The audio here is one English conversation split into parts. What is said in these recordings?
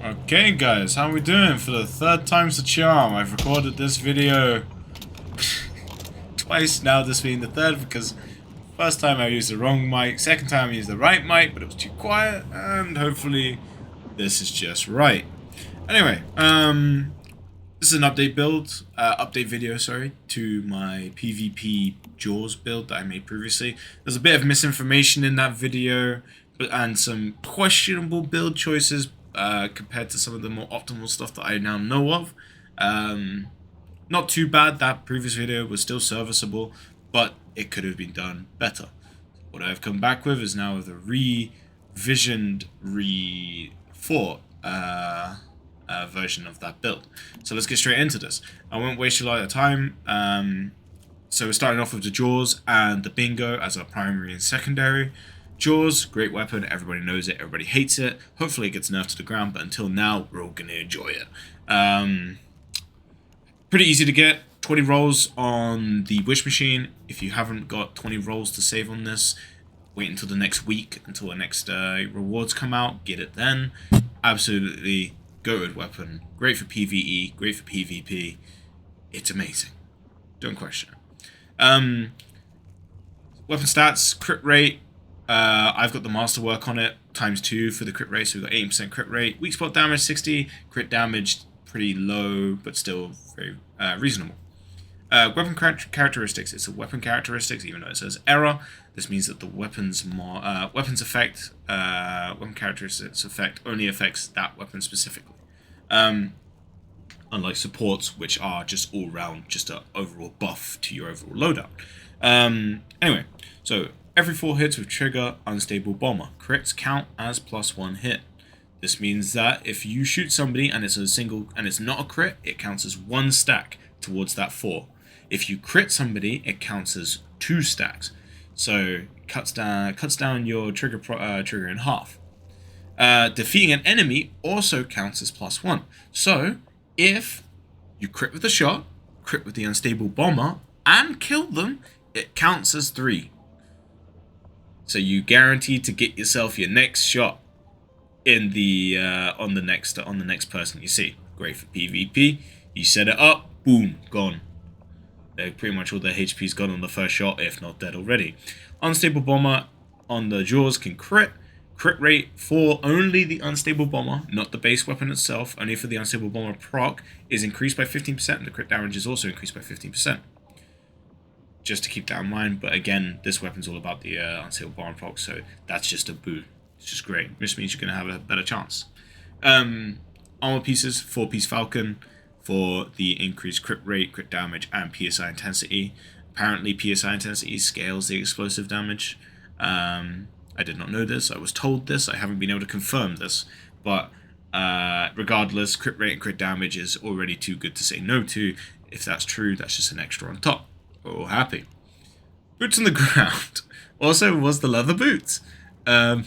Okay guys, how are we doing? For the third time's the charm, I've recorded this video twice now, this being the third, because first time I used the wrong mic, second time I used the right mic, but it was too quiet, and hopefully this is just right. Anyway, this is an update video, sorry, to my PvP Jaws build that I made previously. There's a bit of misinformation in that video, and some questionable build choices compared to some of the more optimal stuff that I now know of. Not too bad, that previous video was still serviceable, but it could have been done better. What I've come back with is now the revisioned, rethought version of that build. So let's get straight into this. I won't waste a lot of time. So we're starting off with the Jaws and the Bingo as our primary and secondary. Jaws, great weapon, everybody knows it, everybody hates it. Hopefully it gets nerfed to the ground, but until now, we're all going to enjoy it. Pretty easy to get, 20 rolls on the Wish Machine. If you haven't got 20 rolls to save on this, wait until the next week, until the next rewards come out, get it then. Absolutely goated weapon, great for PvE, great for PvP. It's amazing, don't question it. Weapon stats, crit rate. I've got the masterwork on it, ×2 for the crit rate, so we've got 80% crit rate. Weak spot damage 60, crit damage pretty low, but still very reasonable. Weapon characteristics, it's a weapon characteristics, even though it says error. This means that the weapon characteristics effect only affects that weapon specifically. Unlike supports, which are just all round, just an overall buff to your overall loadout. Anyway, so every 4 hits with trigger unstable bomber. Crits count as +1 hit. This means that if you shoot somebody and it's not a crit, it counts as 1 stack towards that 4. If you crit somebody, it counts as 2 stacks. So it cuts down your trigger in half. Defeating an enemy also counts as +1. So if you crit with a shot, crit with the unstable bomber, and kill them, it counts as 3. So you guarantee to get yourself your next shot in the on the next person you see. Great for PvP. You set it up, boom, gone. They're pretty much all their HP's gone on the first shot, if not dead already. Unstable bomber on the Jaws can crit. Crit rate for only the unstable bomber, not the base weapon itself, only for the unstable bomber proc, is increased by 15%, and the crit damage is also increased by 15%. Just to keep that in mind, but again, this weapon's all about the unstable bomber proc, so that's just a boo. It's just great. Which means you're going to have a better chance. Armor pieces, 4-piece Falcon for the increased crit rate, crit damage, and PSI intensity. Apparently, PSI intensity scales the explosive damage. I did not know this. I was told this. I haven't been able to confirm this. But regardless, crit rate and crit damage is already too good to say no to. If that's true, that's just an extra on top. We're all happy. Boots on the ground. Also was the leather boots. For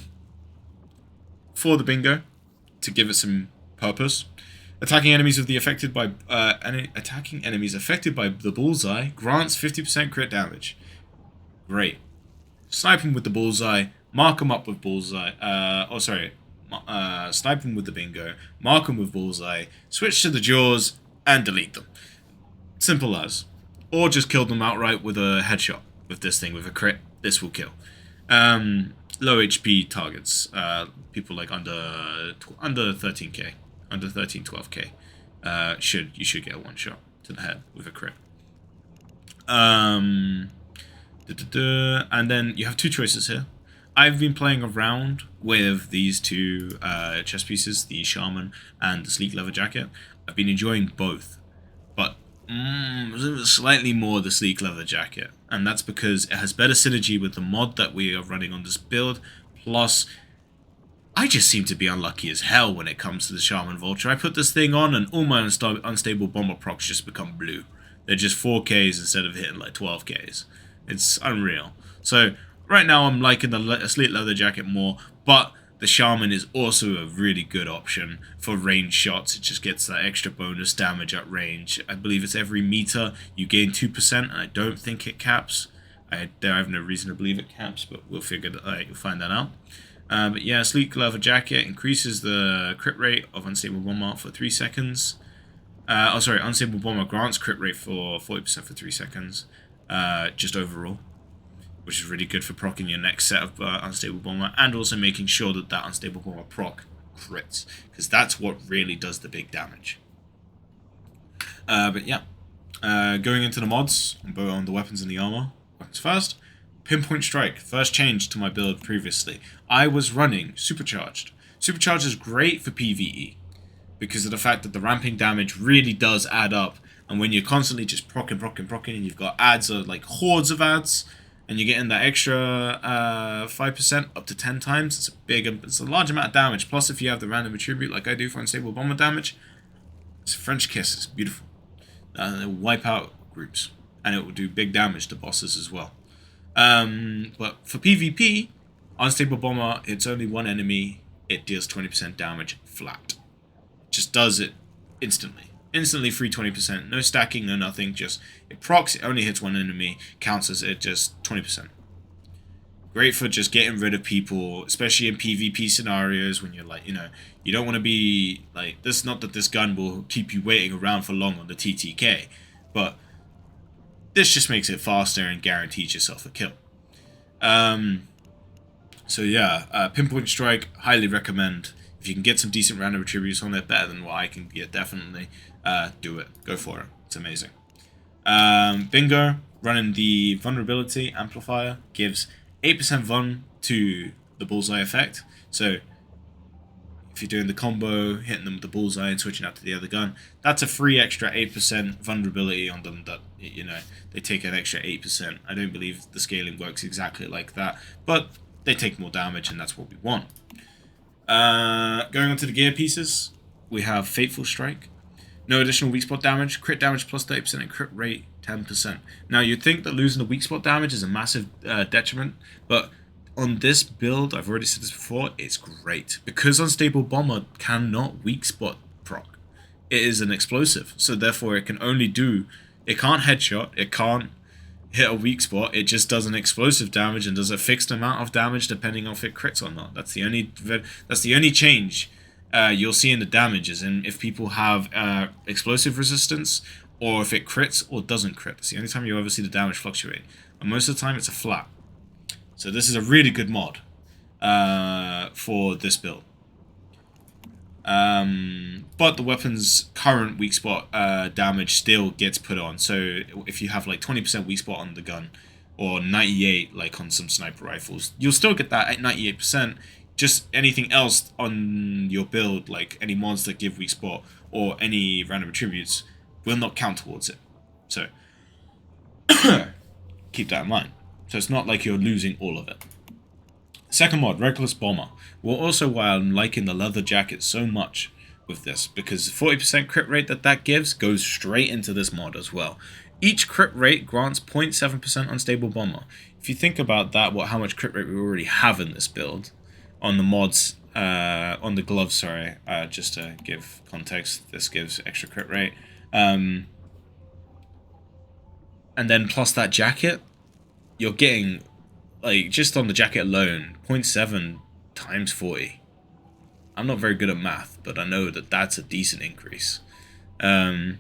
the Bingo, to give it some purpose. Attacking enemies affected by the bullseye grants 50% crit damage. Great. Snipe them with the bullseye, mark them up with bullseye. Snipe them with the Bingo, mark them with bullseye, switch to the Jaws, and delete them. Simple as. Or just kill them outright with a headshot. With this thing, with a crit, this will kill. Low HP targets, people like under 13k, under 12k, you should get a 1 shot to the head with a crit. And then you have 2 choices here. I've been playing around with these 2 chest pieces, the Shaman and the Sleek Leather Jacket. I've been enjoying both, but slightly more the Sleek Leather Jacket, and that's because it has better synergy with the mod that we are running on this build. Plus, I just seem to be unlucky as hell when it comes to the Shaman Vulture. I put this thing on and all my unstable bomber procs just become blue. They're just 4Ks instead of hitting like 12Ks. It's unreal. So right now I'm liking the Sleek Leather Jacket more, but the Shaman is also a really good option for range shots. It just gets that extra bonus damage at range. I believe it's every meter you gain 2%, and I don't think it caps. I have no reason to believe it caps, but we'll figure that out. You'll find that out. But yeah, Sleek Leather Jacket increases the crit rate of Unstable Bomber for 3 seconds. Unstable Bomber grants crit rate for 40% for 3 seconds, just overall, which is really good for proccing your next set of Unstable Bomber, and also making sure that that Unstable Bomber proc crits, because that's what really does the big damage. But yeah, going into the mods on the weapons and the armor. Weapons first. Pinpoint Strike, first change to my build previously. I was running Supercharged. Supercharged is great for PvE because of the fact that the ramping damage really does add up. And when you're constantly just procking, and you've got ads of like hordes of ads, and you're getting that extra 5% up to 10 times, it's a large amount of damage. Plus, if you have the random attribute like I do for Unstable Bomber damage, it's a French kiss. It's beautiful. It'll wipe out groups, and it will do big damage to bosses as well. But for PvP, Unstable Bomber hits only one enemy, it deals 20% damage flat. Just does it instantly. Instantly free 20%, no stacking, no nothing, just it procs, it only hits one enemy, counts as it just 20%. Great for just getting rid of people, especially in PvP scenarios when you're like, you don't want to be like, this. Not that this gun will keep you waiting around for long on the TTK, but this just makes it faster and guarantees yourself a kill. So yeah, Pinpoint Strike, highly recommend. If you can get some decent random attributes on it, better than what I can get, definitely do it. Go for it. It's amazing. Bingo, running the Vulnerability Amplifier, gives 8% Vun to the Bullseye effect. So if you're doing the combo, hitting them with the Bullseye and switching out to the other gun, that's a free extra 8% vulnerability on them that, they take an extra 8%. I don't believe the scaling works exactly like that, but they take more damage and that's what we want. Going on to the gear pieces, we have Fateful Strike. No additional weak spot damage, crit damage plus 30% and crit rate 10%. Now you'd think that losing the weak spot damage is a massive detriment, but on this build, I've already said this before, it's great. Because Unstable Bomber cannot weak spot proc. It is an explosive, so therefore it can only do, it can't headshot, it can't hit a weak spot, it just does an explosive damage and does a fixed amount of damage depending on if it crits or not. That's the only change you'll see in the damages, and if people have explosive resistance, or if it crits or doesn't crit. That's the only time you ever see the damage fluctuate. And most of the time it's a flat. So this is a really good mod for this build. But the weapon's current weak spot damage still gets put on. So if you have like 20% weak spot on the gun, or 98 like on some sniper rifles, you'll still get that at 98%. Just anything else on your build, like any mods that give weak spot or any random attributes, will not count towards it. So keep that in mind. So it's not like you're losing all of it. Second mod, Reckless Bomber. Well, also why I'm liking the leather jacket so much with this, because 40% crit rate that gives goes straight into this mod as well. Each crit rate grants 0.7% Unstable Bomber. If you think about that, how much crit rate we already have in this build, on the mods, on the gloves, sorry, just to give context, this gives extra crit rate. And then plus that jacket, you're getting, like, just on the jacket alone, 0.7 times 40. I'm not very good at math, but I know that that's a decent increase. Yeah,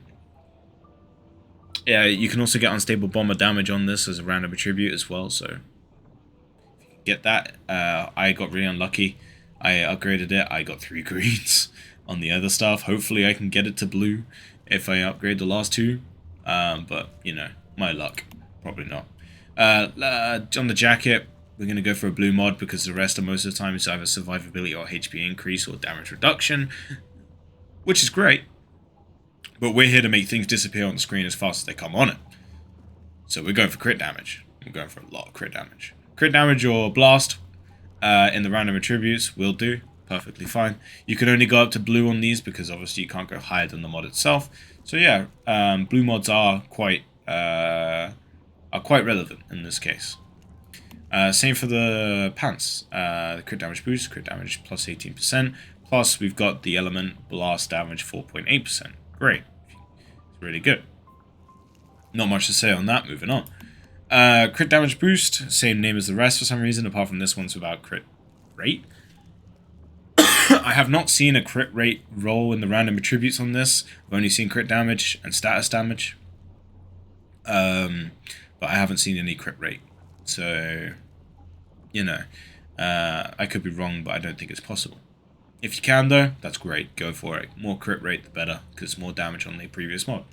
you can also get Unstable Bomber damage on this as a random attribute as well, so if you can get that. I got really unlucky. I upgraded it. I got 3 greens on the other stuff. Hopefully I can get it to blue if I upgrade the last 2. But, my luck. Probably not. On the jacket, we're going to go for a blue mod because the rest of most of the time is either survivability or HP increase or damage reduction, which is great. But we're here to make things disappear on the screen as fast as they come on it. So we're going for crit damage. We're going for a lot of crit damage. Crit damage or blast in the random attributes will do perfectly fine. You can only go up to blue on these because obviously you can't go higher than the mod itself. So yeah, blue mods are quite relevant in this case. Same for the pants. The crit damage boost, crit damage plus 18%. Plus we've got the element blast damage 4.8%. Great. It's really good. Not much to say on that, moving on. Crit damage boost, same name as the rest for some reason, apart from this one's without crit rate. I have not seen a crit rate roll in the random attributes on this. I've only seen crit damage and status damage. But I haven't seen any crit rate. So, you know, I could be wrong, but I don't think it's possible. If you can, though, that's great. Go for it. More crit rate, the better, because more damage on the previous mod.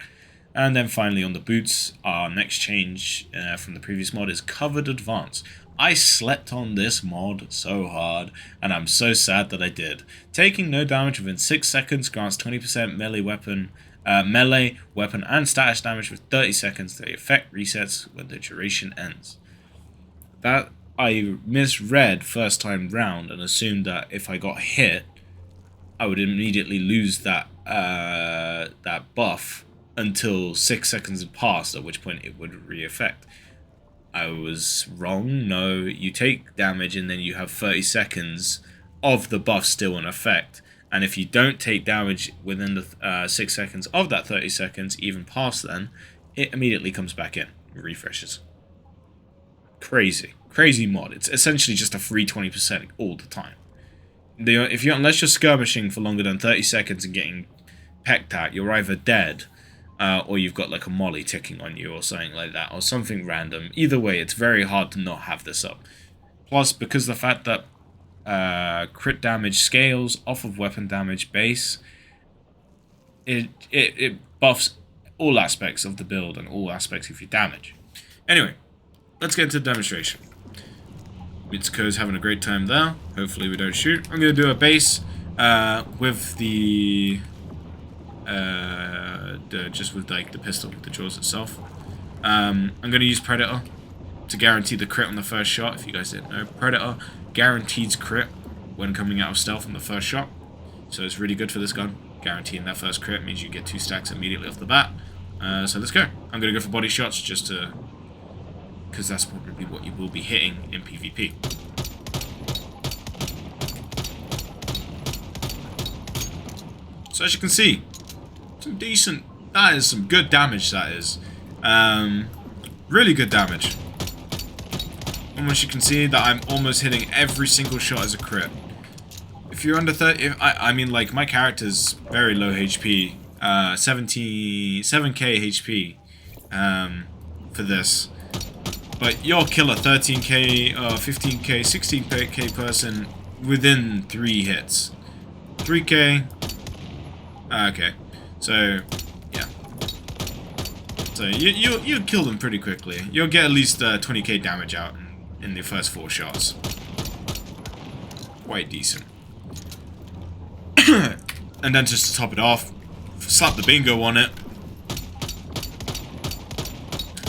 And then finally on the boots, our next change from the previous mod is Covered Advance. I slept on this mod so hard, and I'm so sad that I did. Taking no damage within 6 seconds grants 20% melee weapon and status damage for 30 seconds. The effect resets when the duration ends. That I misread first time round and assumed that if I got hit, I would immediately lose that that buff until 6 seconds had passed, at which point it would re-effect. I was wrong. No, you take damage and then you have 30 seconds of the buff still in effect. And if you don't take damage within the 6 seconds of that 30 seconds, even past then, it immediately comes back in. It refreshes. Crazy. Crazy mod. It's essentially just a free 20% all the time. Unless you're skirmishing for longer than 30 seconds and getting pecked at, you're either dead, or you've got like a molly ticking on you or something like that, or something random. Either way, it's very hard to not have this up. Plus, because the fact that crit damage scales off of weapon damage base, it buffs all aspects of the build and all aspects of your damage. Anyway, let's get into the demonstration. Mitsuko's having a great time there. Hopefully we don't shoot. I'm going to do a base with the just with like the pistol with the jaws itself. I'm going to use Predator to guarantee the crit on the first shot. If you guys didn't know, Predator guarantees crit when coming out of stealth on the first shot. So it's really good for this gun. Guaranteeing that first crit means you get 2 stacks immediately off the bat. So let's go. I'm going to go for body shots just to... because that's probably what you will be hitting in PvP. So as you can see, some decent... that is some good damage, that is. Really good damage. And as you can see that I'm almost hitting every single shot as a crit. If you're under 30... I mean, like, my character's very low HP. 77k HP for this. But you'll kill a 13k, 15k, 16k person within 3 hits. 3k. Okay. So, yeah. So you kill them pretty quickly. You'll get at least 20k damage out in the first 4 shots. Quite decent. And then just to top it off, slap the bingo on it.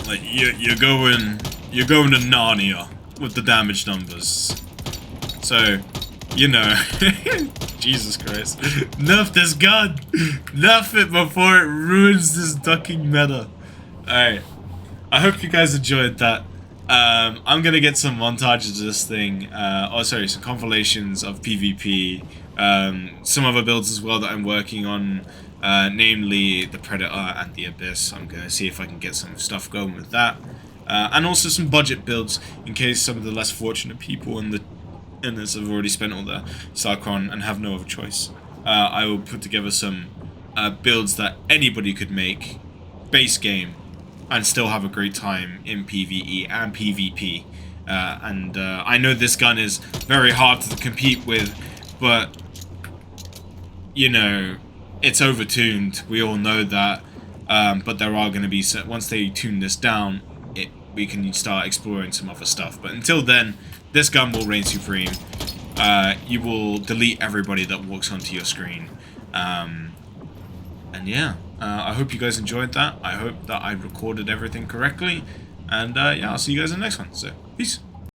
Like you're going to Narnia with the damage numbers. So, you know, Jesus Christ, nerf this gun, nerf it before it ruins this ducking meta. All right, I hope you guys enjoyed that. I'm gonna get some montages of this thing. Some compilations of PvP. Some other builds as well that I'm working on. Namely the Predator and the Abyss. I'm going to see if I can get some stuff going with that. And also some budget builds in case some of the less fortunate people in this have already spent all their Sarkron and have no other choice. I will put together some builds that anybody could make, base game, and still have a great time in PvE and PvP. I know this gun is very hard to compete with, but, you know, it's overtuned. We all know that, but there are going to be once they tune this down, we can start exploring some other stuff. But until then, this gun will reign supreme. You will delete everybody that walks onto your screen, and yeah, I hope you guys enjoyed that. I hope that I recorded everything correctly, and yeah, I'll see you guys in the next one. So, peace.